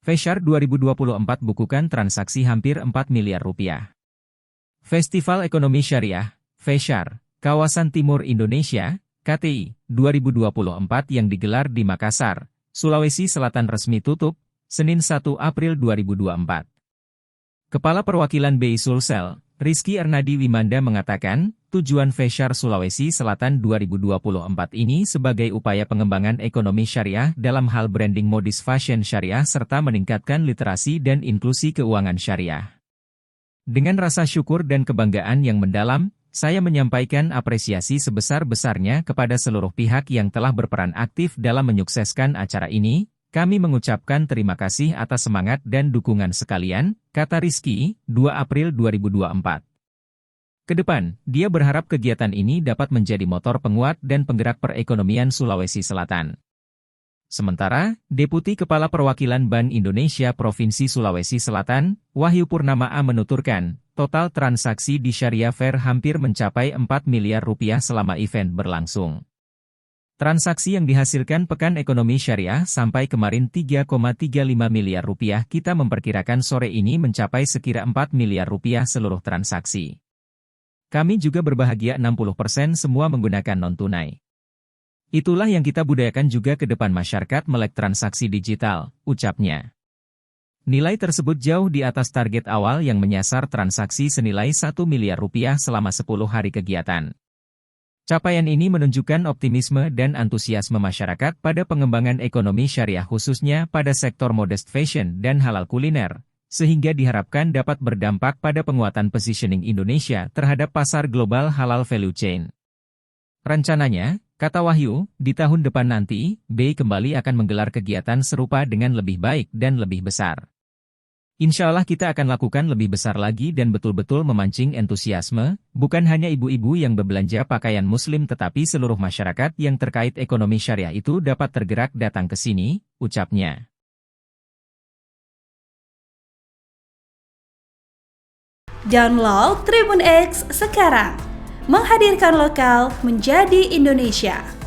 Feshare 2024 bukukan transaksi hampir 4 miliar rupiah. Festival Ekonomi Syariah, Feshare, Kawasan Timur Indonesia, KTI, 2024 yang digelar di Makassar, Sulawesi Selatan resmi tutup, Senin 1 April 2024. Kepala Perwakilan BI Sulsel, Rizky Ernadi Wimanda mengatakan, tujuan Feshare Sulawesi Selatan 2024 ini sebagai upaya pengembangan ekonomi syariah dalam hal branding modis fashion syariah serta meningkatkan literasi dan inklusi keuangan syariah. Dengan rasa syukur dan kebanggaan yang mendalam, saya menyampaikan apresiasi sebesar-besarnya kepada seluruh pihak yang telah berperan aktif dalam menyukseskan acara ini. Kami mengucapkan terima kasih atas semangat dan dukungan sekalian, kata Rizky, 2 April 2024. Kedepan, dia berharap kegiatan ini dapat menjadi motor penguat dan penggerak perekonomian Sulawesi Selatan. Sementara, Deputi Kepala Perwakilan Bank Indonesia Provinsi Sulawesi Selatan, Wahyu Purnama A menuturkan, total transaksi di Syariah Fair hampir mencapai 4 miliar rupiah selama event berlangsung. Transaksi yang dihasilkan Pekan Ekonomi Syariah sampai kemarin 3,35 miliar rupiah, kita memperkirakan sore ini mencapai sekira 4 miliar rupiah seluruh transaksi. Kami juga berbahagia 60% semua menggunakan non-tunai. Itulah yang kita budayakan juga ke depan masyarakat melek transaksi digital, ucapnya. Nilai tersebut jauh di atas target awal yang menyasar transaksi senilai 1 miliar rupiah selama 10 hari kegiatan. Capaian ini menunjukkan optimisme dan antusiasme masyarakat pada pengembangan ekonomi syariah khususnya pada sektor modest fashion dan halal kuliner, sehingga diharapkan dapat berdampak pada penguatan positioning Indonesia terhadap pasar global halal value chain. Rencananya, kata Wahyu, di tahun depan nanti, BI kembali akan menggelar kegiatan serupa dengan lebih baik dan lebih besar. Insya Allah kita akan lakukan lebih besar lagi dan betul-betul memancing entusiasme, bukan hanya ibu-ibu yang berbelanja pakaian muslim tetapi seluruh masyarakat yang terkait ekonomi syariah itu dapat tergerak datang ke sini, ucapnya. Download Tribun X sekarang, menghadirkan lokal menjadi Indonesia.